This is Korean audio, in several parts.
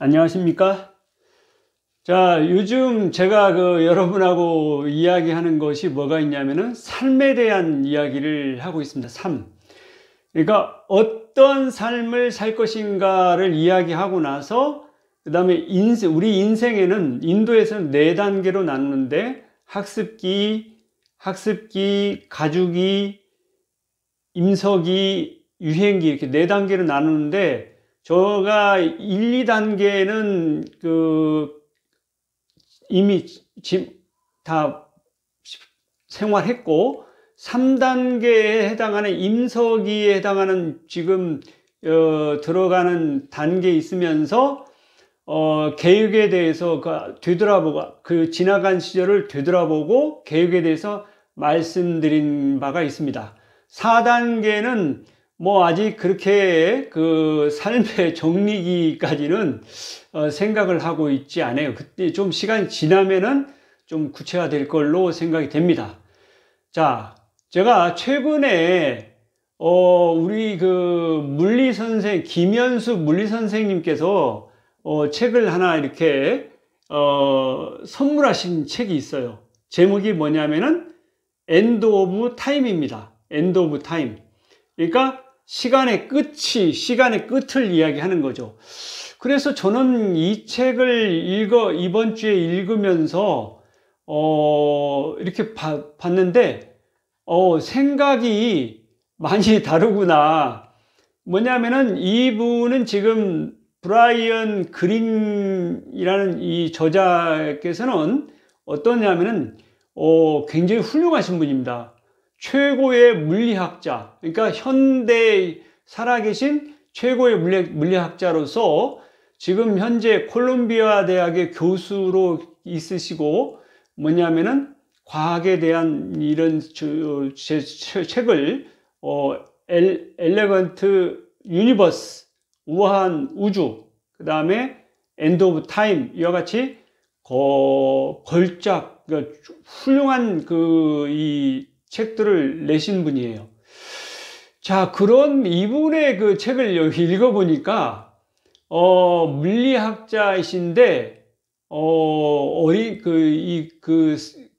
안녕하십니까? 자, 요즘 제가 여러분하고 이야기하는 것이 뭐가 있냐면은 삶에 대한 이야기를 하고 있습니다. 삶. 그러니까 어떤 삶을 살 것인가를 이야기하고 나서 그 다음에 우리 인생에는 인도에서는 4단계로 나누는데 학습기, 가주기, 임서기, 유행기 이렇게 4단계로 나누는데 제가 1, 2단계는 이미 다 생활했고 3단계에 해당하는 임서기에 해당하는 지금 들어가는 단계에 있으면서 계획에 대해서 되돌아보고 지나간 시절을 되돌아보고 계획에 대해서 말씀드린 바가 있습니다. 4단계는 아직 그렇게 삶의 정리기까지는 생각을 하고 있지 않아요. 그때 좀 시간이 지나면은 좀 구체화될 걸로 생각이 됩니다. 자, 제가 최근에 우리 물리 선생 김현수 물리 선생님께서 책을 하나 이렇게 선물하신 책이 있어요. 제목이 뭐냐면은 엔드 오브 타임입니다. 엔드 오브 타임. 그러니까 시간의 끝을 이야기하는 거죠. 그래서 저는 이 책을 이번 주에 읽으면서 이렇게 봤는데 생각이 많이 다르구나. 뭐냐면은 이분은 지금 브라이언 그린이라는 이 저자께서는 어떠냐면은 굉장히 훌륭하신 분입니다. 최고의 물리학자, 그러니까 현대에 살아계신 최고의 물리학자로서 지금 현재 콜롬비아 대학의 교수로 있으시고 뭐냐면은 과학에 대한 이런 책을 엘레건트 유니버스, 우아한 우주, 그 다음에 엔드 오브 타임 이와 같이 걸작 훌륭한 이 책들을 내신 분이에요. 자, 그런 이분의 책을 여기 읽어보니까 물리학자이신데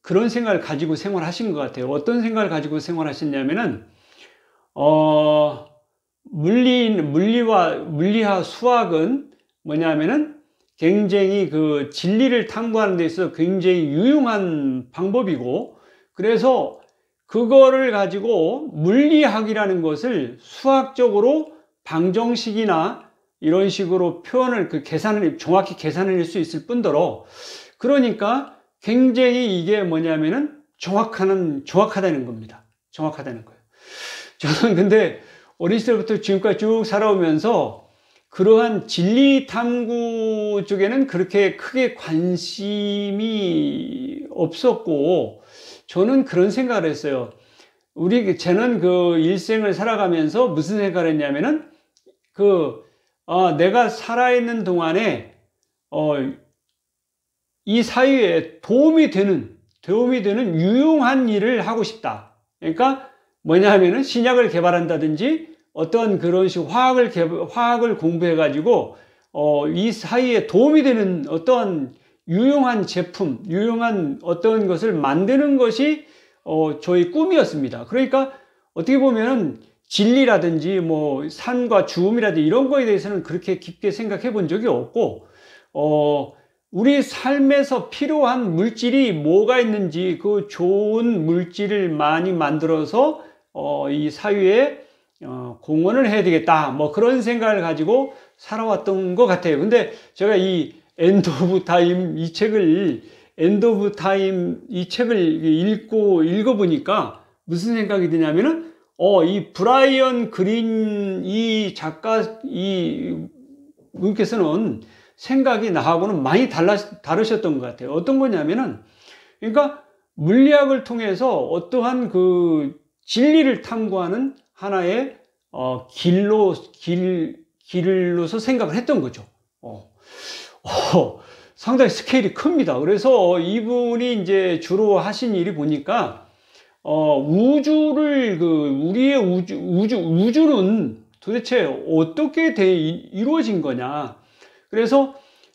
그런 생각을 가지고 생활하신 것 같아요. 어떤 생각을 가지고 생활하셨냐면은 물리와 수학은 뭐냐면은 굉장히 진리를 탐구하는 데 있어서 굉장히 유용한 방법이고, 그래서 그거를 가지고 물리학이라는 것을 수학적으로 방정식이나 이런 식으로 표현을 정확히 계산할 수 있을 뿐더러, 그러니까 굉장히 이게 뭐냐면은 정확하다는 겁니다. 정확하다는 거예요. 저는 근데 어린 시절부터 지금까지 쭉 살아오면서 그러한 진리 탐구 쪽에는 그렇게 크게 관심이 없었고, 저는 그런 생각을 했어요. 저는 일생을 살아가면서 무슨 생각을 했냐면은, 내가 살아있는 동안에, 이 사회에 도움이 되는 유용한 일을 하고 싶다. 그러니까 뭐냐면은 신약을 개발한다든지 어떤 그런 식 화학을 공부해가지고, 이 사회에 도움이 되는 어떤 유용한 제품, 유용한 어떤 것을 만드는 것이 저의 꿈이었습니다. 그러니까 어떻게 보면은 진리라든지 산과 죽음이라든지 이런 거에 대해서는 그렇게 깊게 생각해 본 적이 없고, 우리 삶에서 필요한 물질이 뭐가 있는지 그 좋은 물질을 많이 만들어서 이 사회에 공헌을 해야 되겠다, 그런 생각을 가지고 살아왔던 것 같아요. 근데 제가 이 엔드 오브 타임 이 책을 읽어보니까 무슨 생각이 드냐면은 이 브라이언 그린 이 작가 분께서는 생각이 나하고는 많이 다르셨던 것 같아요. 어떤 거냐면은, 그러니까 물리학을 통해서 어떠한 진리를 탐구하는 하나의 길로서 생각을 했던 거죠. 상당히 스케일이 큽니다. 그래서 이분이 이제 주로 하신 일이 보니까 우리의 우주는 도대체 어떻게 이루어진 거냐. 그래서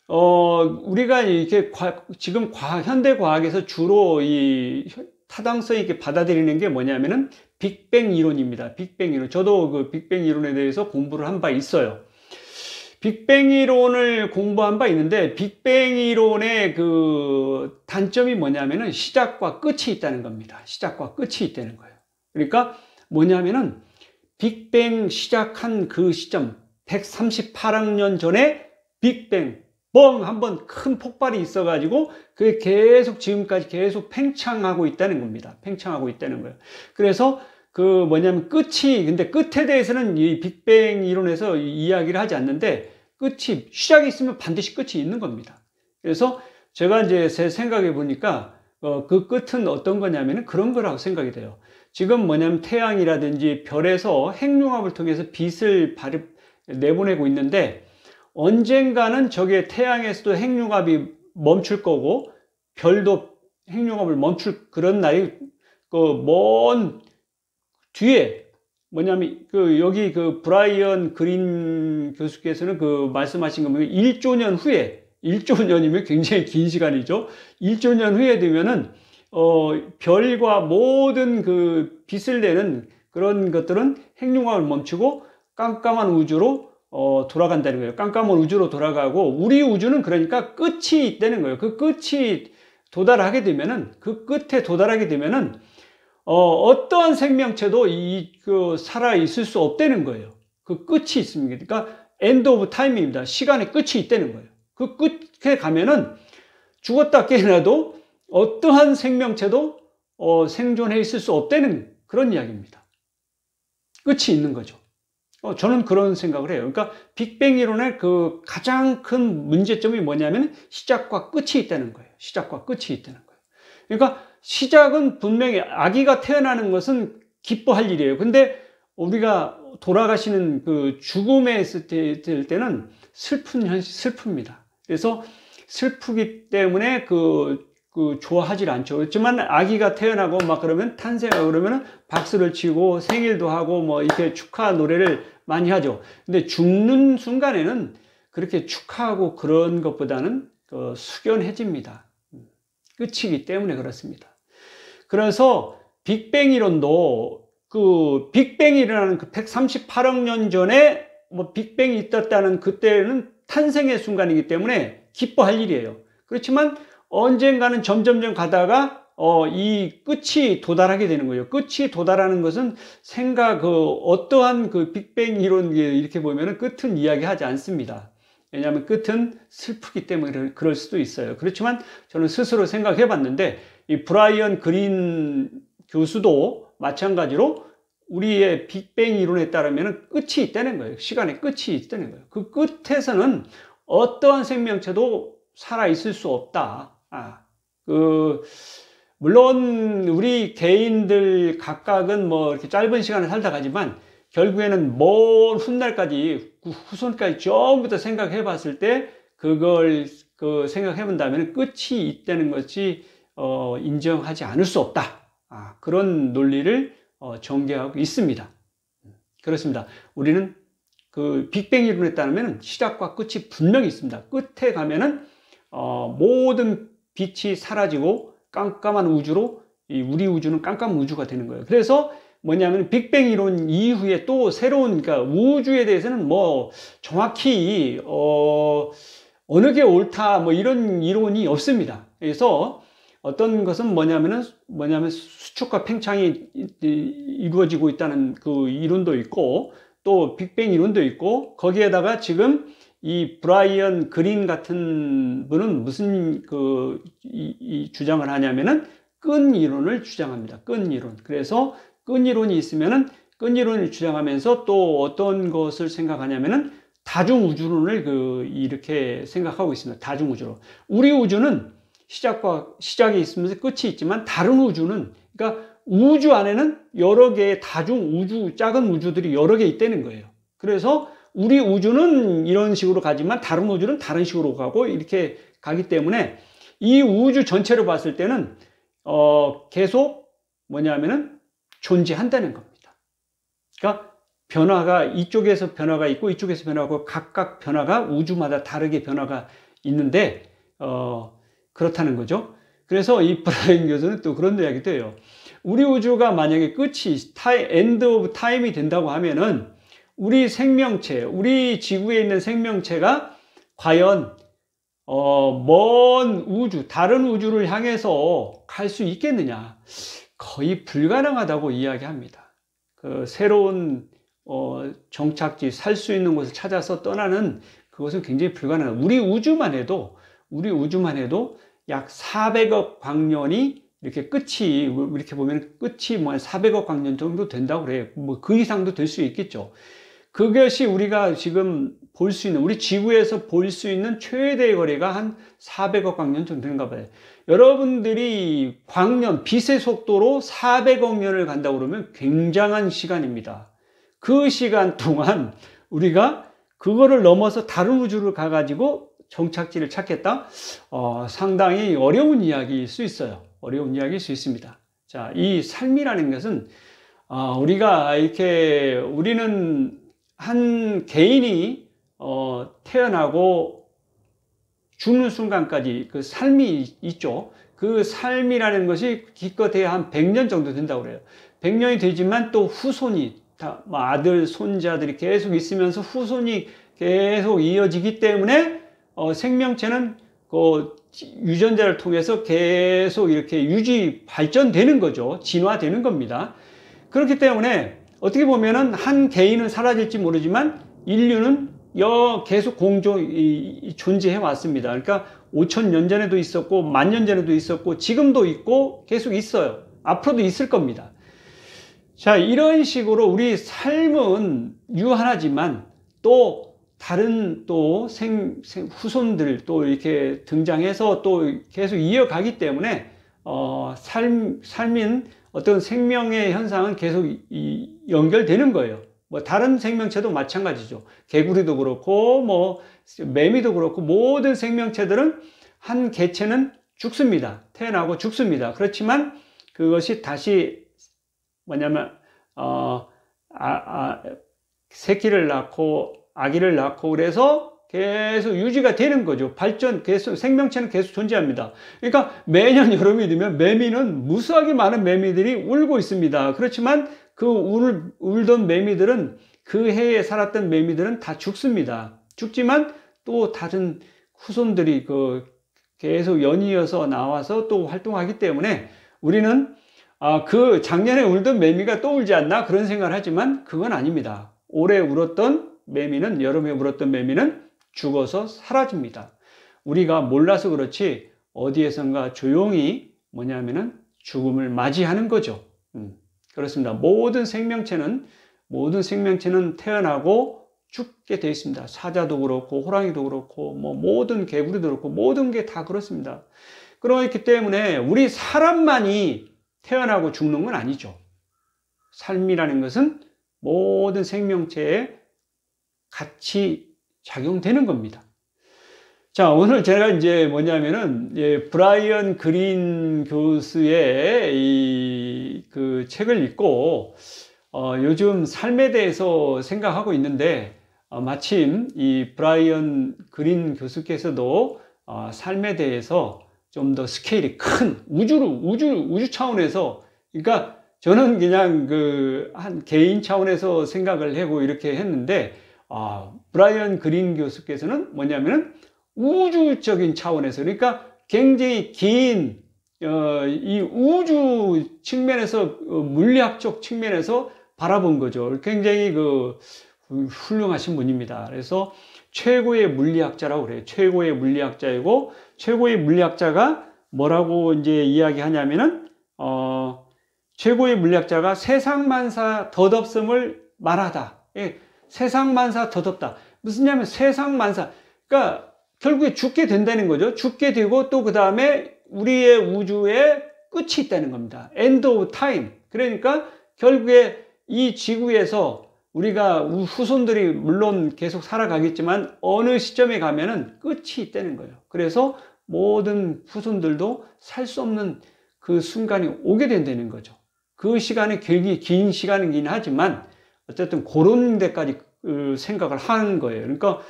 우리가 이렇게 지금 현대 과학에서 주로 이 타당성 있게 받아들이는 게 뭐냐면은 빅뱅 이론입니다. 빅뱅 이론. 저도 그 빅뱅 이론에 대해서 공부를 한 바 있어요. 빅뱅 이론을 공부한 바 있는데, 빅뱅 이론의 그 단점이 뭐냐면은 시작과 끝이 있다는 겁니다. 시작과 끝이 있다는 거예요. 그러니까 뭐냐면은 빅뱅 시작한 그 시점, 138억 년 전에 빅뱅 뻥 한번 큰 폭발이 있어가지고 그게 계속 지금까지 계속 팽창하고 있다는 겁니다. 팽창하고 있다는 거예요. 그래서 그 뭐냐면 근데 끝에 대해서는 이 빅뱅 이론에서 이야기를 하지 않는데, 시작이 있으면 반드시 끝이 있는 겁니다. 그래서 제가 이제 제 생각해 보니까 그 끝은 어떤 거냐면은 그런 거라고 생각이 돼요. 지금 뭐냐면 태양이라든지 별에서 핵융합을 통해서 빛을 내보내고 있는데, 언젠가는 저게 태양에서도 핵융합이 멈출 거고 별도 핵융합을 멈출 그런 날이 먼 뒤에 뭐냐면 여기 브라이언 그린 교수께서는 말씀하신 거 보면 1조 년 후에, 1조 년이면 굉장히 긴 시간이죠. 1조 년 후에 되면은 별과 모든 그 빛을 내는 그런 것들은 핵융합을 멈추고 깜깜한 우주로 돌아간다는 거예요. 깜깜한 우주로 돌아가고, 우리 우주는 그러니까 끝이 있다는 거예요. 그 끝이 도달하게 되면은, 그 끝에 도달하게 되면은, 어떠한 생명체도 살아 있을 수 없다는 거예요. 그 끝이 있습니다. 그러니까, 엔드 오브 타임입니다. 시간의 끝이 있다는 거예요. 그 끝에 가면은, 죽었다 깨어나도 어떠한 생명체도 생존해 있을 수 없다는 그런 이야기입니다. 끝이 있는 거죠. 저는 그런 생각을 해요. 그러니까 빅뱅 이론의 그 가장 큰 문제점이 뭐냐면 시작과 끝이 있다는 거예요. 시작과 끝이 있다는 거예요. 그러니까 시작은 분명히 아기가 태어나는 것은 기뻐할 일이에요. 근데 우리가 돌아가시는 그 죽음에 있을 때는 슬픕니다. 그래서 슬프기 때문에 좋아하질 않죠. 그렇지만 아기가 태어나고 막 그러면 탄생하고 그러면 박수를 치고 생일도 하고 뭐 이렇게 축하 노래를 많이 하죠. 근데 죽는 순간에는 그렇게 축하하고 그런 것보다는 숙연해집니다. 끝이기 때문에 그렇습니다. 그래서 빅뱅 이론도 빅뱅이 일어나는 138억 년 전에 뭐 빅뱅이 있었다는 그때는 탄생의 순간이기 때문에 기뻐할 일이에요. 그렇지만 언젠가는 점점점 가다가 이 끝이 도달하게 되는 거예요. 끝이 도달하는 것은 어떠한 빅뱅 이론 이렇게 보면은 끝은 이야기하지 않습니다. 왜냐하면 끝은 슬프기 때문에 그럴 수도 있어요. 그렇지만 저는 스스로 생각해 봤는데, 이 브라이언 그린 교수도 마찬가지로 우리의 빅뱅 이론에 따르면 끝이 있다는 거예요. 시간의 끝이 있다는 거예요. 그 끝에서는 어떠한 생명체도 살아 있을 수 없다. 물론 우리 개인들 각각은 뭐 이렇게 짧은 시간을 살다 가지만 결국에는 먼 훗날까지, 후손까지 전부 다 생각해 봤을 때 그걸 생각해 본다면 끝이 있다는 것이 인정하지 않을 수 없다. 그런 논리를 전개하고 있습니다. 그렇습니다. 우리는 빅뱅 이론에 따르면 시작과 끝이 분명히 있습니다. 끝에 가면은 모든 빛이 사라지고 깜깜한 우주로, 우리 우주는 깜깜한 우주가 되는 거예요. 그래서 뭐냐면 빅뱅 이론 이후에 또 새로운, 그러니까 우주에 대해서는 뭐 정확히 어느 게 옳다 뭐 이런 이론이 없습니다. 그래서 어떤 것은 뭐냐면 수축과 팽창이 이루어지고 있다는 그 이론도 있고, 또 빅뱅 이론도 있고, 거기에다가 지금 이 브라이언 그린 같은 분은 무슨 주장을 하냐면은 끈 이론을 주장합니다. 끈 이론. 그래서 끈 이론이 있으면은 끈 이론을 주장하면서 또 어떤 것을 생각하냐면은 다중우주론을 이렇게 생각하고 있습니다. 다중우주론. 우리 우주는 시작이 있으면서 끝이 있지만, 다른 우주는, 그러니까 우주 안에는 여러 개의 다중우주, 작은 우주들이 여러 개 있다는 거예요. 그래서 우리 우주는 이런 식으로 가지만 다른 우주는 다른 식으로 가고 이렇게 가기 때문에 이 우주 전체로 봤을 때는 계속 뭐냐면은 존재한다는 겁니다. 그러니까 변화가, 이쪽에서 변화가 있고 이쪽에서 변화가 있고, 각각 변화가 우주마다 다르게 변화가 있는데 그렇다는 거죠. 그래서 이 브라이언 교수는 또 그런 이야기도 해요. 우리 우주가 만약에 끝이 엔드 오브 타임이 된다고 하면은 우리 생명체, 우리 지구에 있는 생명체가 과연 먼 우주, 다른 우주를 향해서 갈 수 있겠느냐? 거의 불가능하다고 이야기합니다. 그 새로운 정착지, 살 수 있는 곳을 찾아서 떠나는 그것은 굉장히 불가능합니다. 우리 우주만 해도 약 400억 광년이 이렇게 끝이, 이렇게 보면 끝이 뭐 400억 광년 정도 된다고 그래요. 뭐 그 이상도 될 수 있겠죠. 그것이 우리가 지금 볼 수 있는, 우리 지구에서 볼 수 있는 최대의 거리가 한 400억 광년 정도 되는가 봐요. 여러분들이 광년, 빛의 속도로 400억 년을 간다고 그러면 굉장한 시간입니다. 그 시간 동안 우리가 그거를 넘어서 다른 우주를 가가지고 정착지를 찾겠다? 상당히 어려운 이야기일 수 있어요. 어려운 이야기일 수 있습니다. 자, 이 삶이라는 것은, 우리가 우리는 한 개인이, 태어나고 죽는 순간까지 그 삶이 있죠. 그 삶이라는 것이 기껏해야 한 100년 정도 된다고 그래요. 100년이 되지만 또 후손이, 아들, 손자들이 계속 있으면서 후손이 계속 이어지기 때문에, 생명체는 그 유전자를 통해서 계속 이렇게 발전되는 거죠. 진화되는 겁니다. 그렇기 때문에 어떻게 보면은 한 개인은 사라질지 모르지만 인류는 계속 존재해 왔습니다. 그러니까 5,000년 전에도 있었고, 10,000년 전에도 있었고, 지금도 있고, 계속 있어요. 앞으로도 있을 겁니다. 자, 이런 식으로 우리 삶은 유한하지만 또 다른 후손들 또 이렇게 등장해서 또 계속 이어가기 때문에, 삶인 어떤 생명의 현상은 계속 연결되는 거예요. 뭐 다른 생명체도 마찬가지죠. 개구리도 그렇고 뭐 매미도 그렇고 모든 생명체들은 한 개체는 죽습니다. 태어나고 죽습니다. 그렇지만 그것이 다시 새끼를 낳고 아기를 낳고 그래서 계속 유지가 되는 거죠. 생명체는 계속 존재합니다. 그러니까 매년 여름이 되면 매미는 무수하게 많은 매미들이 울고 있습니다. 그렇지만 그 울던 매미들은 그 해에 살았던 매미들은 다 죽습니다. 죽지만 또 다른 후손들이 계속 연이어서 나와서 또 활동하기 때문에 우리는 그 작년에 울던 매미가 또 울지 않나 그런 생각을 하지만 그건 아닙니다. 올해 울었던 매미는, 여름에 울었던 매미는 죽어서 사라집니다. 우리가 몰라서 그렇지 어디에선가 조용히 죽음을 맞이하는 거죠. 그렇습니다. 모든 생명체는 태어나고 죽게 되어 있습니다. 사자도 그렇고 호랑이도 그렇고 뭐 모든 개구리도 그렇고 모든 게 다 그렇습니다. 그렇기 때문에 우리 사람만이 태어나고 죽는 건 아니죠. 삶이라는 것은 모든 생명체에 같이 작용되는 겁니다. 자, 오늘 제가 이제 브라이언 그린 교수의 그 책을 읽고, 요즘 삶에 대해서 생각하고 있는데, 마침 이 브라이언 그린 교수께서도, 삶에 대해서 좀 더 스케일이 큰 우주 차원에서, 그러니까 저는 그냥 한 개인 차원에서 생각을 하고 이렇게 했는데, 브라이언 그린 교수께서는 우주적인 차원에서, 그러니까 굉장히 긴, 이 우주 측면에서, 물리학적 측면에서 바라본 거죠. 굉장히 훌륭하신 분입니다. 그래서 최고의 물리학자라고 그래요. 최고의 물리학자이고, 최고의 물리학자가 뭐라고 이제 이야기하냐면은, 최고의 물리학자가 세상만사 덧없음을 말하다. 예, 세상만사 덧없다. 무슨 냐면 세상만사. 그러니까 결국에 죽게 된다는 거죠. 죽게 되고 또 그 다음에 우리의 우주에 끝이 있다는 겁니다. End of time. 그러니까 결국에 이 지구에서 우리가 후손들이 물론 계속 살아가겠지만 어느 시점에 가면은 끝이 있다는 거예요. 그래서 모든 후손들도 살 수 없는 그 순간이 오게 된다는 거죠. 그 시간이 긴 시간이긴 하지만 어쨌든 그런 데까지 생각을 하는 거예요. 그러니까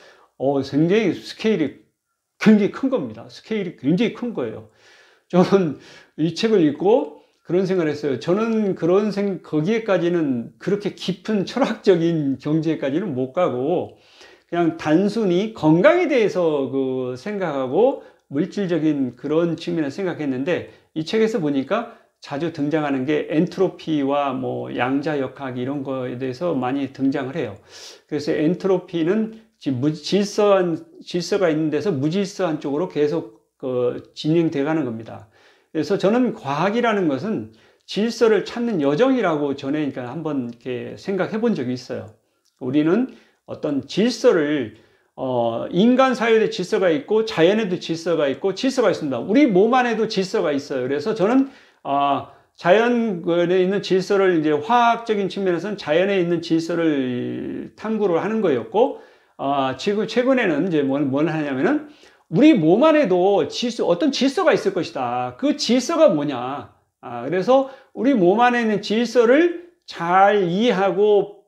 굉장히 스케일이 굉장히 큰 겁니다. 스케일이 굉장히 큰 거예요. 저는 이 책을 읽고 그런 생각을 했어요. 저는 거기에까지는 그렇게 깊은 철학적인 경지에까지는 못 가고 그냥 단순히 건강에 대해서 생각하고 물질적인 그런 측면을 생각했는데 이 책에서 보니까 자주 등장하는 게 엔트로피와 뭐 양자역학 이런 거에 대해서 많이 등장을 해요. 그래서 엔트로피는 질서가 있는 데서 무질서한 쪽으로 계속 진행돼 가는 겁니다. 그래서 저는 과학이라는 것은 질서를 찾는 여정이라고 전에 그러니까 한번 이렇게 생각해 본 적이 있어요. 우리는 어떤 질서를 인간 사회에 질서가 있고 자연에도 질서가 있고 질서가 있습니다. 우리 몸 안에도 질서가 있어요. 그래서 저는 자연에 있는 질서를 이제 화학적인 측면에서는 자연에 있는 질서를 탐구를 하는 거였고 지금 최근에는 이제 뭘 하냐면은 우리 몸 안에도 어떤 질서가 있을 것이다. 그 질서가 뭐냐? 그래서 우리 몸 안에 있는 질서를 잘 이해하고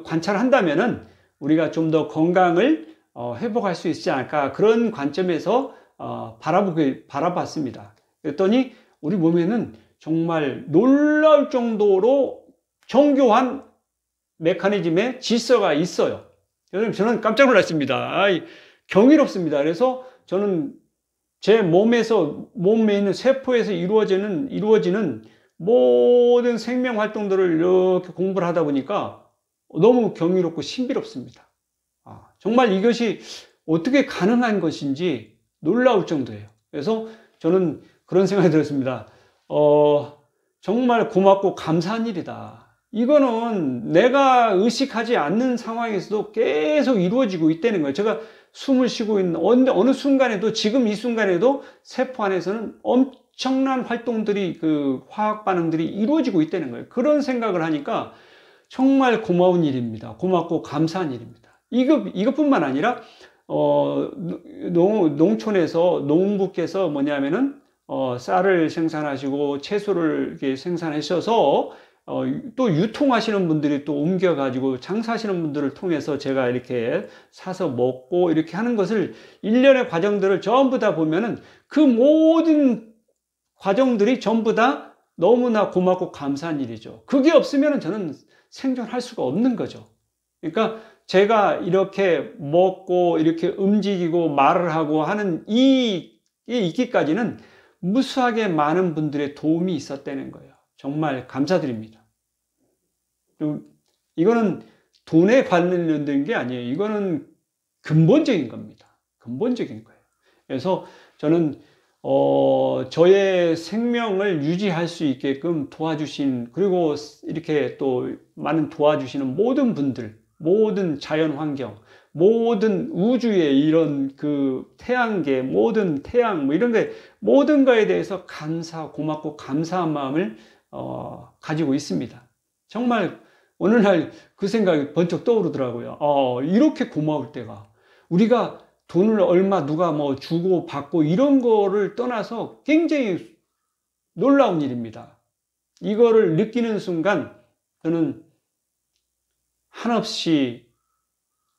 관찰한다면은 우리가 좀 더 건강을 회복할 수 있지 않을까 그런 관점에서 바라봤습니다. 그랬더니 우리 몸에는 정말 놀라울 정도로 정교한 메커니즘의 질서가 있어요. 저는 깜짝 놀랐습니다. 경이롭습니다. 그래서 저는 제 몸에 있는 세포에서 이루어지는 모든 생명 활동들을 이렇게 공부를 하다 보니까 너무 경이롭고 신비롭습니다. 정말 이것이 어떻게 가능한 것인지 놀라울 정도예요. 그래서 저는 그런 생각이 들었습니다. 정말 고맙고 감사한 일이다. 이거는 내가 의식하지 않는 상황에서도 계속 이루어지고 있다는 거예요. 제가 숨을 쉬고 있는 어느 순간에도 지금 이 순간에도 세포 안에서는 엄청난 활동들이 화학 반응들이 이루어지고 있다는 거예요. 그런 생각을 하니까 정말 고마운 일입니다. 고맙고 감사한 일입니다. 이것뿐만 아니라 농촌에서 농부께서 뭐냐면은 쌀을 생산하시고 채소를 이렇게 생산하셔서 또 유통하시는 분들이 또 옮겨가지고 장사하시는 분들을 통해서 제가 이렇게 사서 먹고 이렇게 하는 것을 일련의 과정들을 전부 다 보면은 그 모든 과정들이 전부 다 너무나 고맙고 감사한 일이죠. 그게 없으면 저는 생존할 수가 없는 거죠. 그러니까 제가 이렇게 먹고 이렇게 움직이고 말을 하고 하는 이게 있기까지는 무수하게 많은 분들의 도움이 있었다는 거예요. 정말 감사드립니다. 이거는 돈에 관련된 게 아니에요. 이거는 근본적인 겁니다. 근본적인 거예요. 그래서 저는 저의 생명을 유지할 수 있게끔 도와주신, 그리고 이렇게 또 많은 도와주시는 모든 분들, 모든 자연 환경, 모든 우주의 이런 태양계, 모든 태양, 뭐 이런 게, 모든 거에 대해서 고맙고 감사한 마음을 가지고 있습니다. 정말 어느 날 그 생각이 번쩍 떠오르더라고요. 이렇게 고마울 때가, 우리가 돈을 얼마 누가 뭐 주고 받고 이런 거를 떠나서 굉장히 놀라운 일입니다. 이거를 느끼는 순간 저는 한없이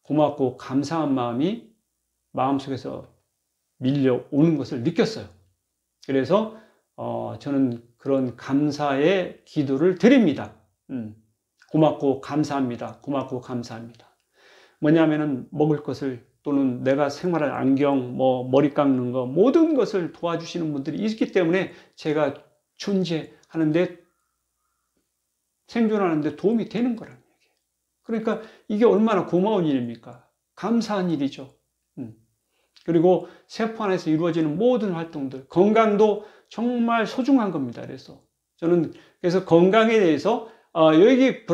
고맙고 감사한 마음이 마음속에서 밀려오는 것을 느꼈어요. 그래서 저는 그런 감사의 기도를 드립니다. 고맙고 감사합니다. 고맙고 감사합니다. 뭐냐면은 먹을 것을 또는 내가 생활할 안경, 머리 깎는 거, 모든 것을 도와주시는 분들이 있기 때문에 제가 존재하는데, 생존하는데 도움이 되는 거라는 얘기예요. 그러니까 이게 얼마나 고마운 일입니까? 감사한 일이죠. 그리고 세포 안에서 이루어지는 모든 활동들, 건강도 정말 소중한 겁니다. 저는 건강에 대해서 여기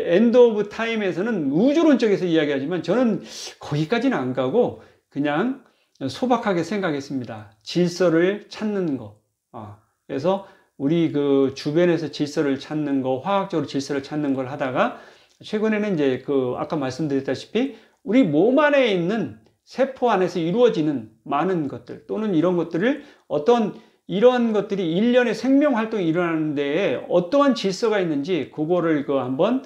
엔드 오브 타임에서는 우주론 쪽에서 이야기하지만 저는 거기까지는 안 가고 그냥 소박하게 생각했습니다. 질서를 찾는 거. 그래서 우리 주변에서 질서를 찾는 거, 화학적으로 질서를 찾는 걸 하다가 최근에는 이제 아까 말씀드렸다시피 우리 몸 안에 있는 세포 안에서 이루어지는 많은 것들, 또는 이런 것들을 이런 것들이 일련의 생명 활동이 일어나는 데에 어떠한 질서가 있는지 그거를 한번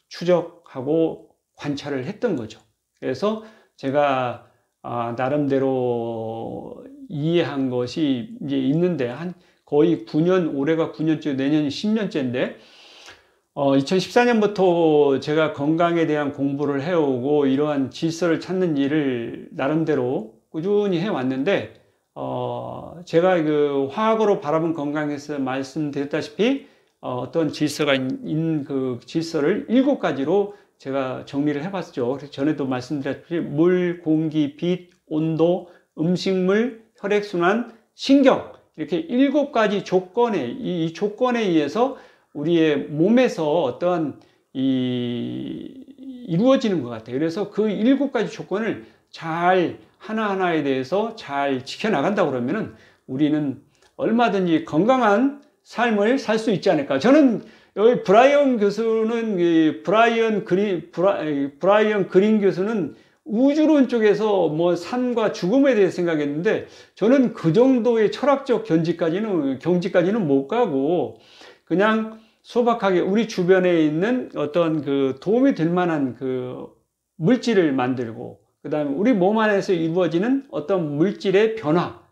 추적하고 관찰을 했던 거죠. 그래서 제가 나름대로 이해한 것이 이제 있는데, 한 거의 9년, 올해가 9년째, 내년이 10년째인데, 2014년부터 제가 건강에 대한 공부를 해오고 이러한 질서를 찾는 일을 나름대로 꾸준히 해왔는데, 제가 그 화학으로 바라본 건강에서 말씀드렸다시피, 어떤 질서가 있는 그 질서를 7가지로 제가 정리를 해봤죠. 그래서 전에도 말씀드렸듯이 물, 공기, 빛, 온도, 음식물, 혈액순환, 신경, 이렇게 7가지 조건에, 이 조건에 의해서 우리의 몸에서 어떠한 이루어지는 것 같아요. 그래서 그 7가지 조건을 잘 하나하나에 대해서 잘 지켜나간다 그러면은 우리는 얼마든지 건강한 삶을 살 수 있지 않을까. 저는 여기 브라이언 교수는, 브라이언 그린 교수는 우주론 쪽에서 뭐 삶과 죽음에 대해 생각했는데, 저는 그 정도의 철학적 경지까지는 못 가고, 그냥 소박하게 우리 주변에 있는 어떤 그 도움이 될 만한 그 물질을 만들고, 그 다음에 우리 몸 안에서 이루어지는 어떤 물질의 변화,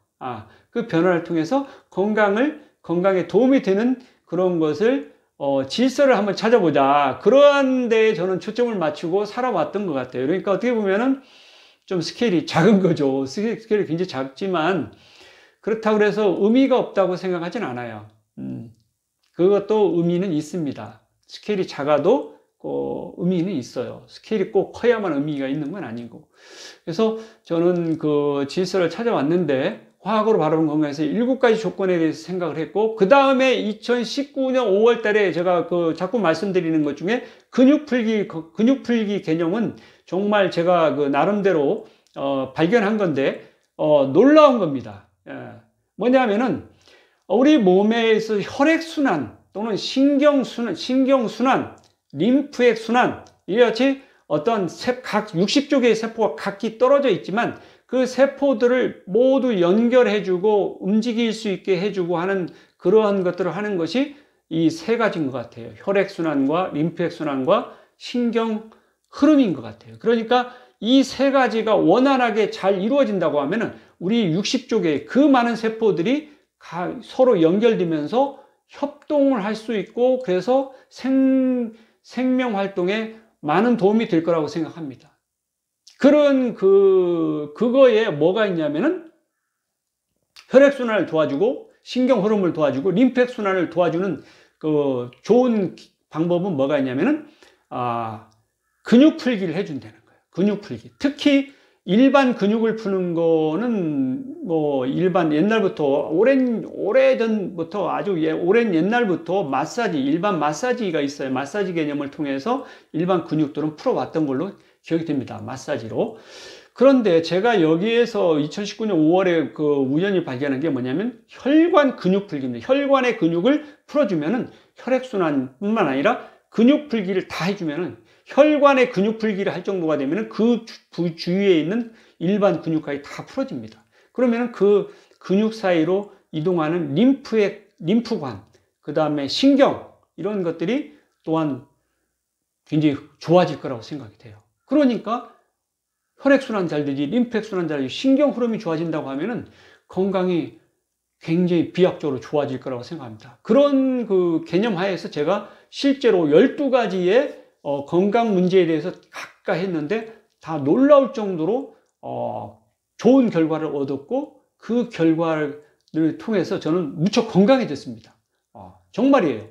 그 변화를 통해서 건강에 도움이 되는 그런 것을, 질서를 한번 찾아보자. 그러한 데에 저는 초점을 맞추고 살아왔던 것 같아요. 그러니까 어떻게 보면은 좀 스케일이 작은 거죠. 스케일이 굉장히 작지만, 그렇다고 해서 의미가 없다고 생각하진 않아요. 그것도 의미는 있습니다. 스케일이 작아도 의미는 있어요. 스케일이 꼭 커야만 의미가 있는 건 아니고. 그래서 저는 그 질서를 찾아왔는데, 화학으로 바라본 건강에서 7가지 조건에 대해서 생각을 했고, 그 다음에 2019년 5월 달에 제가 자꾸 말씀드리는 것 중에 근육풀기 개념은 정말 제가 그 나름대로 발견한 건데, 놀라운 겁니다. 뭐냐면은 우리 몸에서 혈액순환 또는 신경순환, 림프액순환, 이같이 어떤 각 60조 개의 세포가 각기 떨어져 있지만 그 세포들을 모두 연결해주고 움직일 수 있게 해주고 하는 그러한 것들을 하는 것이 이 3가지인 것 같아요. 혈액순환과 림프액순환과 신경 흐름인 것 같아요. 그러니까 이 3가지가 원활하게 잘 이루어진다고 하면은 우리 60조 개의 그 많은 세포들이 서로 연결되면서 협동을 할 수 있고, 그래서 생명 활동에 많은 도움이 될 거라고 생각합니다. 그런 그거에 뭐가 있냐면은 혈액순환을 도와주고 신경 흐름을 도와주고 림프액순환을 도와주는 그 좋은 방법은 뭐가 있냐면은 근육 풀기를 해준다는 거예요. 근육 풀기. 특히 일반 근육을 푸는 거는 뭐 옛날부터 오래전부터 아주 오랜 옛날부터 일반 마사지가 있어요. 마사지 개념을 통해서 일반 근육들은 풀어왔던 걸로 기억이 됩니다. 마사지로. 그런데 제가 여기에서 2019년 5월에 우연히 발견한 게 뭐냐면 혈관 근육 풀기입니다. 혈관의 근육을 풀어주면은 혈액순환뿐만 아니라 근육 풀기를 다 해주면은 혈관의 근육 풀기를 할 정도가 되면은 그 주위에 있는 일반 근육까지 다 풀어집니다. 그러면은 그 근육 사이로 이동하는 림프관, 그 다음에 신경, 이런 것들이 또한 굉장히 좋아질 거라고 생각이 돼요. 그러니까 혈액순환 잘 되지, 림프액순환 잘 되지, 신경 흐름이 좋아진다고 하면은 건강이 굉장히 비약적으로 좋아질 거라고 생각합니다. 그런 그 개념 하에서 제가 실제로 12가지의 건강 문제에 대해서 각각 했는데 다 놀라울 정도로 좋은 결과를 얻었고, 그 결과를 통해서 저는 무척 건강해졌습니다. 정말이에요.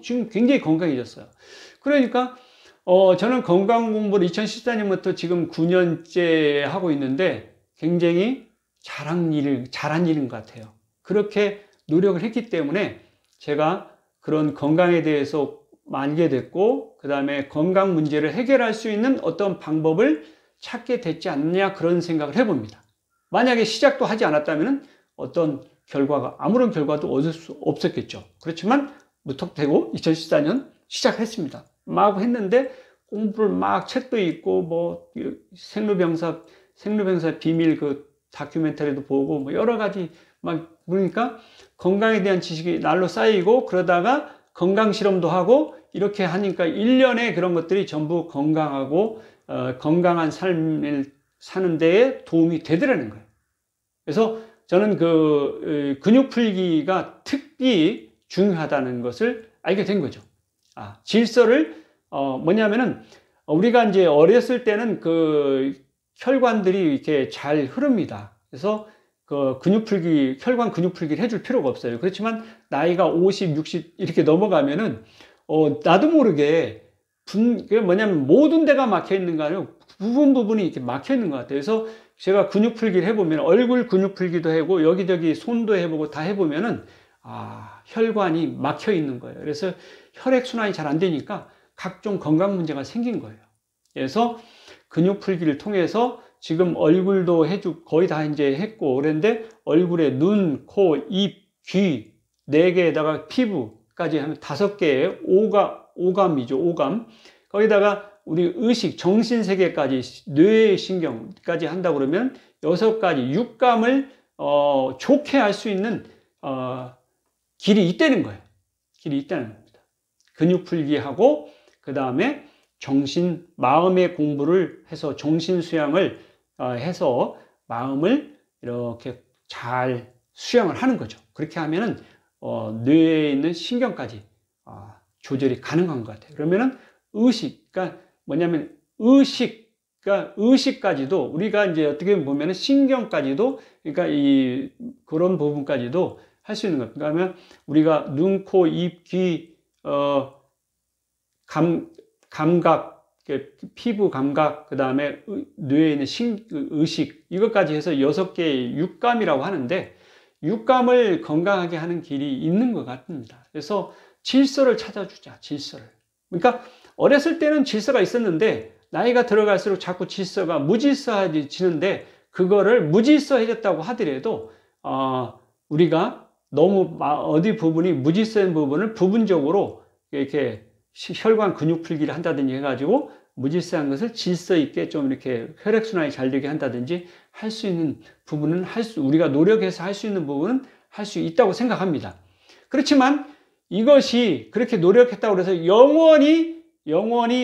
지금 굉장히 건강해졌어요. 그러니까 저는 건강 공부를 2014년부터 지금 9년째 하고 있는데 굉장히 잘한 일인 것 같아요. 그렇게 노력을 했기 때문에 제가 그런 건강에 대해서 알게 됐고, 그 다음에 건강 문제를 해결할 수 있는 어떤 방법을 찾게 됐지 않느냐, 그런 생각을 해봅니다. 만약에 시작도 하지 않았다면 어떤 아무런 결과도 얻을 수 없었겠죠. 그렇지만 무턱대고 2014년 시작했습니다. 막 했는데 공부를 책도 읽고 뭐 생로병사 비밀 다큐멘터리도 보고 뭐 여러 가지 그러니까 건강에 대한 지식이 날로 쌓이고, 그러다가 건강 실험도 하고 이렇게 하니까 1년에 그런 것들이 전부 건강하고 건강한 삶을 사는 데에 도움이 되더라는 거예요. 그래서 저는 그 근육 풀기가 특히 중요하다는 것을 알게 된 거죠. 질서를 뭐냐면은 우리가 이제 어렸을 때는 그 혈관들이 이렇게 잘 흐릅니다. 그래서 그 근육 풀기, 혈관 근육 풀기를 해줄 필요가 없어요. 그렇지만 나이가 50, 60 이렇게 넘어가면은 나도 모르게 그게 뭐냐면 모든 데가 막혀 있는 거 아니고 부분이 이렇게 막혀 있는 것 같아요. 그래서 제가 근육 풀기를 해보면 얼굴 근육 풀기도 하고 여기저기 손도 해보고 다 해보면은 혈관이 막혀 있는 거예요. 그래서 혈액순환이 잘 안 되니까 각종 건강 문제가 생긴 거예요. 그래서 근육 풀기를 통해서 지금 얼굴도 거의 다 이제 했고, 그런데 얼굴에 눈, 코, 입, 귀, 4개에다가 피부까지 하면 5개의 오감이죠, 오감. 거기다가 우리 의식, 정신 세계까지, 뇌 신경까지 한다 그러면 6가지, 육감을, 좋게 할 수 있는, 길이 있다는 거예요. 길이 있다는 겁니다. 근육 풀기하고, 그 다음에 마음의 공부를 해서 정신 수양을 해서 마음을 이렇게 잘 수양을 하는 거죠. 그렇게 하면은 뇌에 있는 신경까지 조절이 가능한 것 같아요. 그러면은 그러니까 뭐냐면 의식까지도 우리가 이제 어떻게 보면은 신경까지도, 그러니까 그런 부분까지도 할 수 있는 겁니다. 그러면 우리가 눈, 코, 입, 귀, 감각, 피부 감각, 그 다음에 뇌에 있는 의식, 이것까지 해서 6개의 육감이라고 하는데, 육감을 건강하게 하는 길이 있는 것 같습니다. 그래서 질서를 찾아주자, 질서를. 그러니까 어렸을 때는 질서가 있었는데 나이가 들어갈수록 자꾸 질서가 무질서해지는데, 그거를 무질서해졌다고 하더라도 우리가 너무 어디 부분이 무질서한 부분을 부분적으로 이렇게 혈관 근육 풀기를 한다든지 해가지고 무질서한 것을 질서 있게 좀 이렇게 혈액순환이 잘 되게 한다든지 할 수 있는 부분은 우리가 노력해서 할 수 있는 부분은 할 수 있다고 생각합니다. 그렇지만 이것이 그렇게 노력했다고 해서 영원히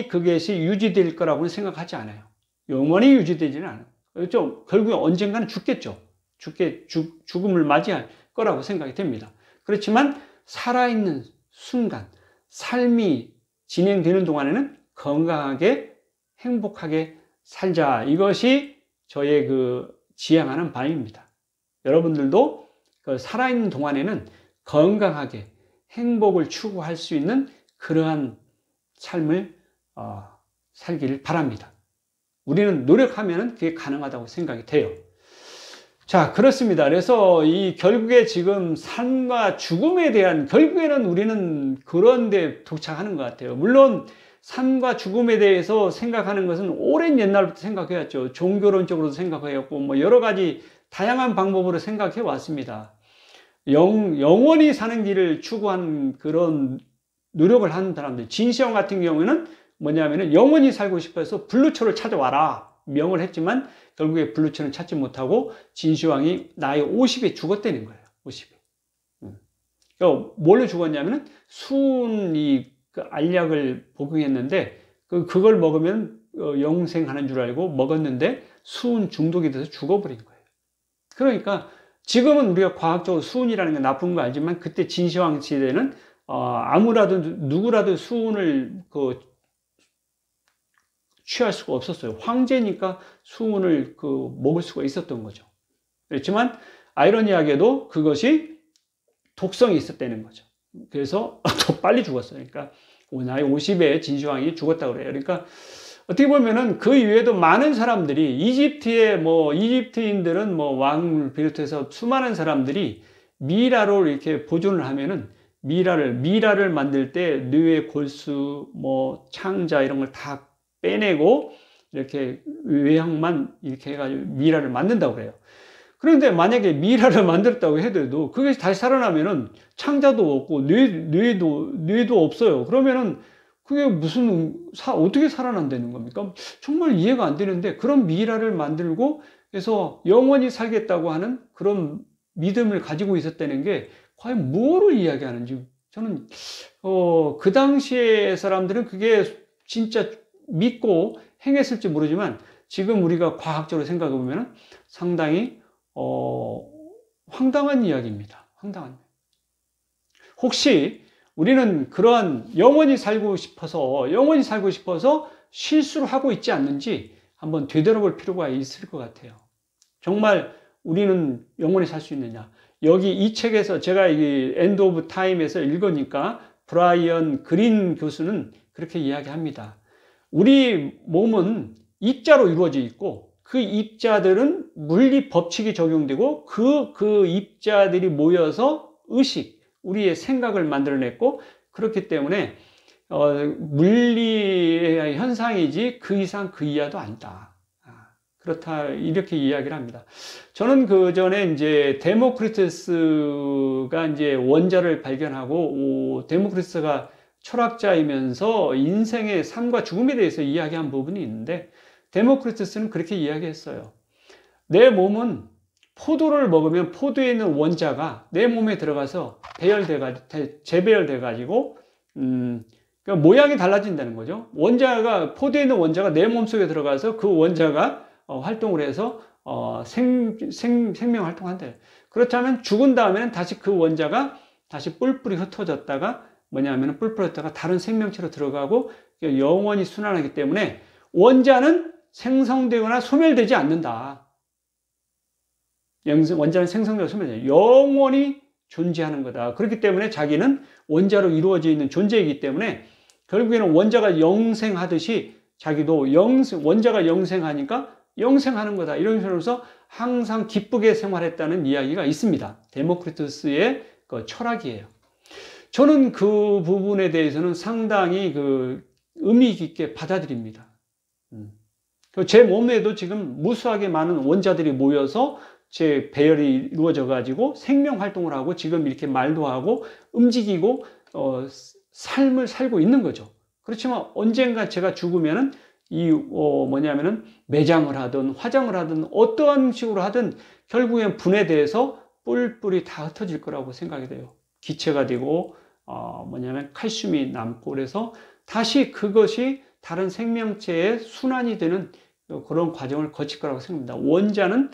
그것이 유지될 거라고는 생각하지 않아요. 영원히 유지되지는 않아요. 그렇죠? 결국에 언젠가는 죽겠죠. 죽음을 맞이할 거라고 생각이 됩니다. 그렇지만 살아있는 순간, 삶이 진행되는 동안에는 건강하게 행복하게 살자. 이것이 저의 지향하는 바입니다. 여러분들도 살아있는 동안에는 건강하게 행복을 추구할 수 있는 그러한 삶을 살기를 바랍니다. 우리는 노력하면 그게 가능하다고 생각이 돼요. 자, 그렇습니다. 그래서 결국에 지금 삶과 죽음에 대한, 결국에는 우리는 그런 데 도착하는 것 같아요. 물론 삶과 죽음에 대해서 생각하는 것은 오랜 옛날부터 생각해왔죠. 종교론적으로도 생각해왔고, 뭐 여러 가지 다양한 방법으로 생각해 왔습니다. 영원히 사는 길을 추구한 그런 노력을 하는 사람들. 진시황 같은 경우에는 뭐냐면은 영원히 살고 싶어서 불루초를 찾아와라 명을 했지만 결국에 불루초는 찾지 못하고 진시황이 나이 50에 죽었다는 거예요. 50에. 그러니까 뭘로 죽었냐면은 수은 알약을 복용했는데 그걸 먹으면 영생하는 줄 알고 먹었는데 수은 중독이 돼서 죽어버린 거예요. 그러니까 지금은 우리가 과학적으로 수은이라는 게 나쁜 거 알지만 그때 진시황 시대는 누구라도 수은을 취할 수가 없었어요. 황제니까 수은을 먹을 수가 있었던 거죠. 그렇지만 아이러니하게도 그것이 독성이 있었다는 거죠. 그래서 더 빨리 죽었어요. 그러니까 나이 50에 진시황이 죽었다고 그래요. 그러니까 어떻게 보면은 그 이외에도 많은 사람들이 이집트인들은 왕을 비롯해서 수많은 사람들이 미라로 이렇게 보존을 하면은 미라를 만들 때 뇌의 골수, 창자 이런 걸 다 빼내고 이렇게 외형만 이렇게 해가지고 미라를 만든다고 그래요. 그런데 만약에 미라를 만들었다고 해도 그게 다시 살아나면은 창자도 없고 뇌도 없어요. 그러면은 그게 어떻게 살아난다는 겁니까? 정말 이해가 안 되는데 그런 미라를 만들고 해서 영원히 살겠다고 하는 그런 믿음을 가지고 있었다는 게 과연 뭐를 이야기하는지 저는 그 당시에 사람들은 그게 진짜 믿고 행했을지 모르지만 지금 우리가 과학적으로 생각해 보면 상당히 황당한 이야기입니다. 황당한. 혹시 우리는 그러한 영원히 살고 싶어서 실수를 하고 있지 않는지 한번 되돌아볼 필요가 있을 것 같아요. 정말 우리는 영원히 살 수 있느냐? 여기 이 책에서 제가 이 엔드 오브 타임에서 읽으니까 브라이언 그린 교수는 그렇게 이야기합니다. 우리 몸은 입자로 이루어져 있고 그 입자들은 물리 법칙이 적용되고 그 입자들이 모여서 의식, 우리의 생각을 만들어냈고 그렇기 때문에 물리의 현상이지 그 이상 그 이하도 아니다. 그렇다 이렇게 이야기를 합니다. 저는 그 전에 이제 데모크리투스가 이제 원자를 발견하고 데모크리투스가 철학자이면서 인생의 삶과 죽음에 대해서 이야기한 부분이 있는데 데모크리투스는 그렇게 이야기했어요. 내 몸은 포도를 먹으면 포도에 있는 원자가 내 몸에 들어가서 재배열돼 가지고 그러니까 모양이 달라진다는 거죠. 포도에 있는 원자가 내 몸속에 들어가서 그 원자가 활동을 해서 생명 활동한대요. 그렇다면 죽은 다음에는 다시 그 원자가 다시 뿔뿔이 흩어졌다가 뭐냐면 뿔뿔이 흩어졌다가 다른 생명체로 들어가고 영원히 순환하기 때문에 원자는 생성되거나 소멸되지 않는다. 원자는 생성되거나 소멸되지 영원히 존재하는 거다. 그렇기 때문에 자기는 원자로 이루어져 있는 존재이기 때문에 결국에는 원자가 영생하듯이 자기도 원자가 영생하니까 영생하는 거다. 이런 식으로서 항상 기쁘게 생활했다는 이야기가 있습니다. 데모크리투스의 그 철학이에요. 저는 그 부분에 대해서는 상당히 의미 깊게 받아들입니다. 제 몸에도 지금 무수하게 많은 원자들이 모여서 제 배열이 이루어져 가지고 생명 활동을 하고 지금 이렇게 말도 하고 움직이고 삶을 살고 있는 거죠. 그렇지만 언젠가 제가 죽으면은 뭐냐면은 매장을 하든 화장을 하든 어떠한 식으로 하든 결국엔 분해돼서 뿔뿔이 다 흩어질 거라고 생각이 돼요. 기체가 되고 뭐냐면 칼슘이 남고 그래서 다시 그것이 다른 생명체의 순환이 되는 그런 과정을 거칠 거라고 생각합니다. 원자는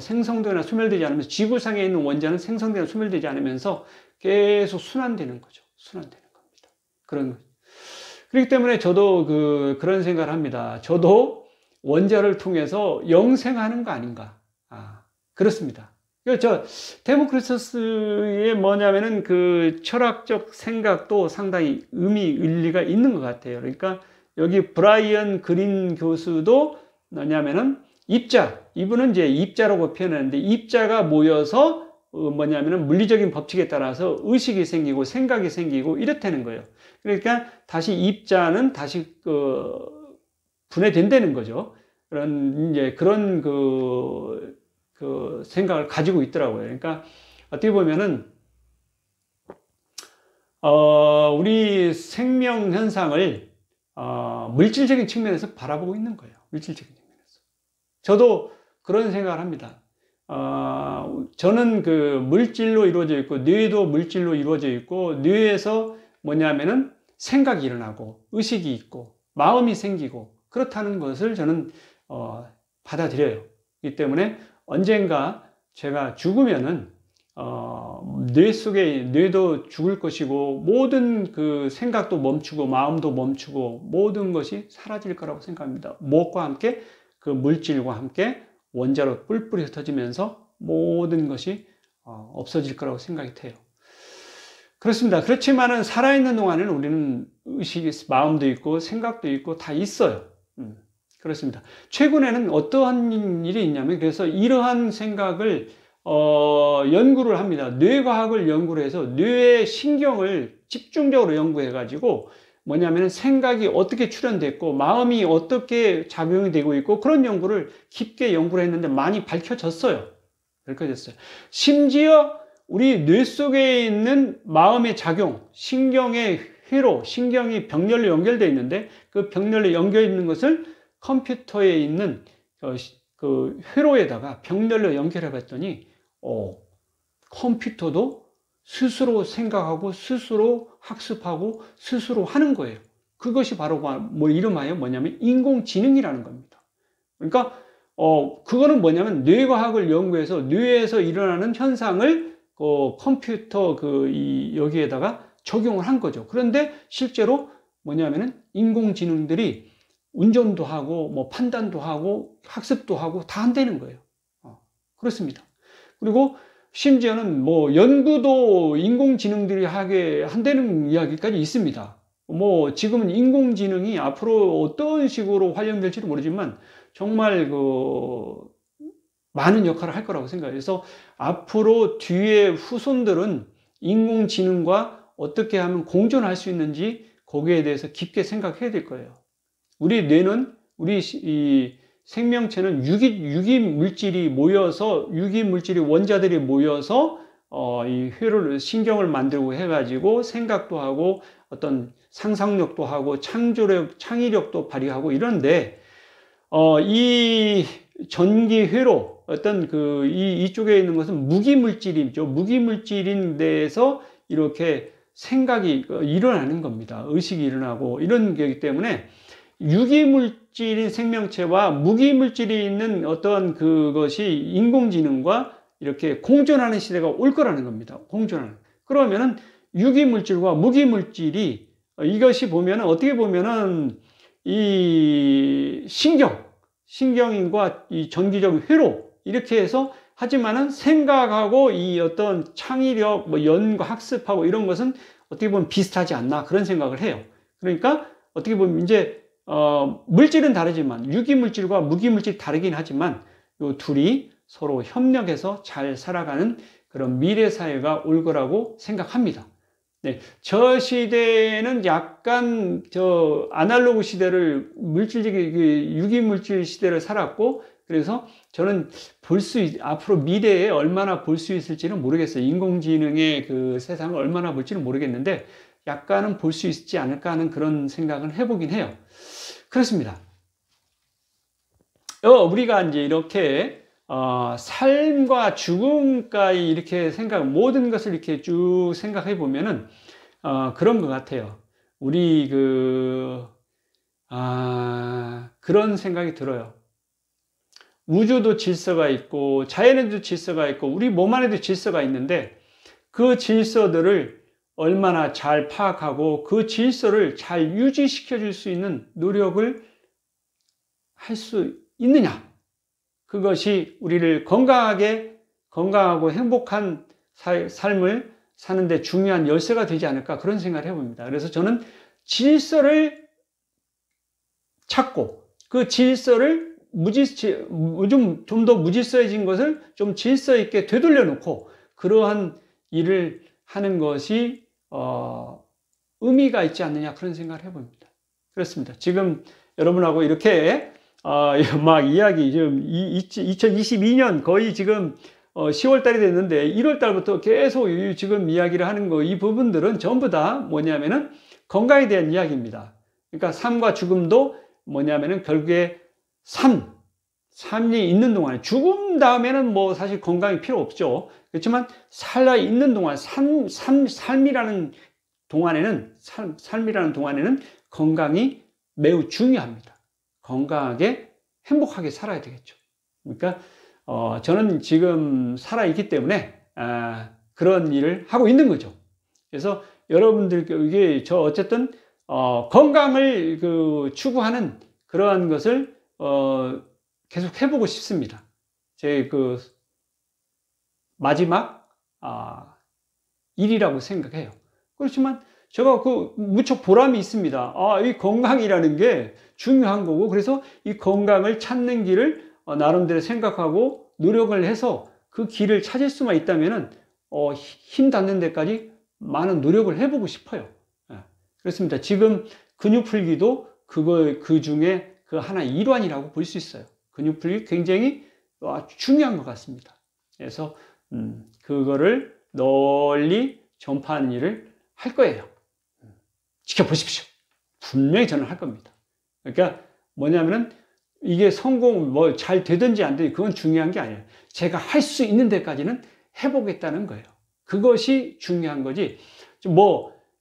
생성되거나 소멸되지 않으면서 지구상에 있는 원자는 생성되거나 소멸되지 않으면서 계속 순환되는 거죠. 순환되는 겁니다. 그런 거죠. 그렇기 때문에 저도 그런 생각을 합니다. 저도 원자를 통해서 영생하는 거 아닌가. 그렇습니다. 데모크리투스의 뭐냐면은 그 철학적 생각도 상당히 일리가 있는 것 같아요. 그러니까 여기 브라이언 그린 교수도 뭐냐면은 이분은 이제 입자라고 표현하는데 입자가 모여서 뭐냐면은 물리적인 법칙에 따라서 의식이 생기고 생각이 생기고 이렇다는 거예요. 그러니까 다시 입자는 다시 분해된다는 거죠. 그런 생각을 가지고 있더라고요. 그러니까 어떻게 보면은 우리 생명 현상을 물질적인 측면에서 바라보고 있는 거예요. 물질적인 측면에서. 저도 그런 생각을 합니다. 저는 물질로 이루어져 있고 뇌도 물질로 이루어져 있고 뇌에서 뭐냐면은 생각이 일어나고 의식이 있고 마음이 생기고 그렇다는 것을 저는 받아들여요. 그렇기 때문에 언젠가 제가 죽으면은 뇌도 죽을 것이고 모든 생각도 멈추고 마음도 멈추고 모든 것이 사라질 거라고 생각합니다. 무엇과 함께 물질과 함께 원자로 뿔뿔이 흩어지면서 모든 것이 없어질 거라고 생각이 돼요. 그렇습니다. 그렇지만은 살아있는 동안에는 우리는 의식이, 마음도 있고 생각도 있고 다 있어요. 그렇습니다. 최근에는 어떠한 일이 있냐면 그래서 이러한 생각을 연구를 합니다. 뇌과학을 연구를 해서 뇌의 신경을 집중적으로 연구해 가지고 뭐냐면 생각이 어떻게 출현됐고 마음이 어떻게 작용이 되고 있고 그런 연구를 깊게 연구를 했는데 많이 밝혀졌어요. 심지어 우리 뇌 속에 있는 마음의 작용, 신경의 회로, 신경이 병렬로 연결되어 있는데 그 병렬로 연결되어 있는 것을 컴퓨터에 있는 그 회로에다가 병렬로 연결해 봤더니 컴퓨터도 스스로 생각하고 스스로 학습하고 스스로 하는 거예요. 그것이 바로 이름하여 뭐냐면 인공지능이라는 겁니다. 그러니까 그거는 뭐냐면 뇌과학을 연구해서 뇌에서 일어나는 현상을 컴퓨터 여기에다가 적용을 한 거죠. 그런데 실제로 뭐냐면은 인공지능들이 운전도 하고 뭐 판단도 하고 학습도 하고 다 한다는 거예요. 그렇습니다. 그리고 심지어는 뭐 연구도 인공지능들이 하게 한다는 이야기까지 있습니다. 뭐 지금은 인공지능이 앞으로 어떤 식으로 활용될지는 모르지만 정말 많은 역할을 할 거라고 생각해요. 그래서 앞으로 뒤에 후손들은 인공지능과 어떻게 하면 공존할 수 있는지 거기에 대해서 깊게 생각해야 될 거예요. 우리 뇌는 이 생명체는 유기 물질이 모여서 원자들이 모여서 이 신경을 만들고 해가지고 생각도 하고 어떤 상상력도 하고 창의력도 발휘하고 이런데 이 전기 회로 어떤 이쪽에 있는 것은 무기물질이죠. 무기물질인 데에서 이렇게 생각이 일어나는 겁니다. 의식이 일어나고 이런 거기 때문에 유기물질인 생명체와 무기물질이 있는 어떤 그것이 인공지능과 이렇게 공존하는 시대가 올 거라는 겁니다. 공존하는. 그러면은 유기물질과 무기물질이 이것이 보면은 어떻게 보면은 이 신경인과 이 전기적 회로 이렇게 해서 하지만은 생각하고 이 어떤 창의력, 뭐 연구, 학습하고 이런 것은 어떻게 보면 비슷하지 않나 그런 생각을 해요. 그러니까 어떻게 보면 이제 물질은 다르지만 유기물질과 무기물질이 다르긴 하지만 이 둘이 서로 협력해서 잘 살아가는 그런 미래 사회가 올 거라고 생각합니다. 네, 저 시대에는 약간 아날로그 시대를 유기물질 시대를 살았고 그래서 저는 앞으로 미래에 얼마나 볼 수 있을지는 모르겠어요. 인공지능의 그 세상을 얼마나 볼지는 모르겠는데 약간은 볼 수 있지 않을까 하는 그런 생각을 해보긴 해요. 그렇습니다. 우리가 이제 이렇게 삶과 죽음까지 이렇게 모든 것을 이렇게 쭉 생각해 보면은 그런 것 같아요. 우리 그런 생각이 들어요. 우주도 질서가 있고 자연에도 질서가 있고 우리 몸 안에도 질서가 있는데 그 질서들을 얼마나 잘 파악하고 그 질서를 잘 유지시켜 줄 수 있는 노력을 할 수 있느냐. 그것이 우리를 건강하고 행복한 삶을 사는데 중요한 열쇠가 되지 않을까 그런 생각을 해봅니다. 그래서 저는 질서를 찾고 그 질서를 좀 더 무질서해진 것을 좀 질서 있게 되돌려 놓고 그러한 일을 하는 것이 의미가 있지 않느냐 그런 생각을 해봅니다. 그렇습니다. 지금 여러분하고 이렇게 막 이야기 지금 2022년 거의 지금 10월 달이 됐는데 1월 달부터 계속 지금 이야기를 하는 이 부분들은 전부 다 뭐냐면은 건강에 대한 이야기입니다. 그러니까 삶과 죽음도 뭐냐면은 결국에 삶이 있는 동안에 죽음 다음에는 뭐 사실 건강이 필요 없죠. 그렇지만 살아 있는 동안 삶이라는 동안에는 건강이 매우 중요합니다. 건강하게 행복하게 살아야 되겠죠. 그러니까 저는 지금 살아있기 때문에 그런 일을 하고 있는 거죠. 그래서 여러분들께 어쨌든 건강을 추구하는 그러한 것을 계속 해보고 싶습니다. 제 마지막 일이라고 생각해요. 그렇지만 제가 무척 보람이 있습니다. 이 건강이라는 게 중요한 거고 그래서 이 건강을 찾는 길을 나름대로 생각하고 노력을 해서 그 길을 찾을 수만 있다면은 힘 닿는 데까지 많은 노력을 해보고 싶어요. 그렇습니다. 지금 근육 풀기도 그 중에 하나의 일환이라고 볼 수 있어요. 근육 풀기 굉장히 중요한 것 같습니다. 그래서 그거를 널리 전파하는 일을 할 거예요. 지켜보십시오. 분명히 저는 할 겁니다. 그러니까 뭐냐면은 이게 잘 되든지 안 되든지 그건 중요한 게 아니에요. 제가 할 수 있는 데까지는 해보겠다는 거예요. 그것이 중요한 거지.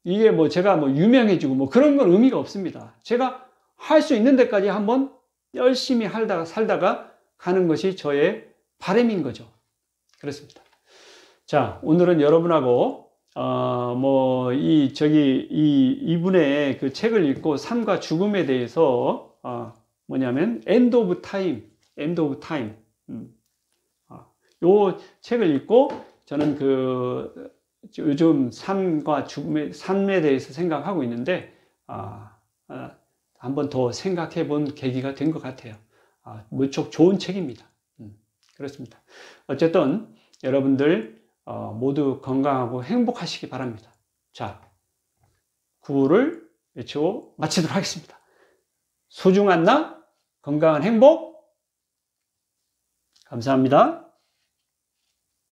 이게 제가 유명해지고 그런 건 의미가 없습니다. 제가 할 수 있는 데까지 한번 열심히 살다가 가는 것이 저의 바람인 거죠. 그렇습니다. 자, 오늘은 여러분하고 이분의 그 책을 읽고 삶과 죽음에 대해서 뭐냐면 End of Time. 요 책을 읽고 저는 요즘 삶에 대해서 생각하고 있는데 한번 더 생각해 본 계기가 된 것 같아요. 무척 좋은 책입니다. 그렇습니다. 어쨌든 여러분들 모두 건강하고 행복하시기 바랍니다. 자, 구호를 외치고 마치도록 하겠습니다. 소중한 나, 건강한 행복. 감사합니다.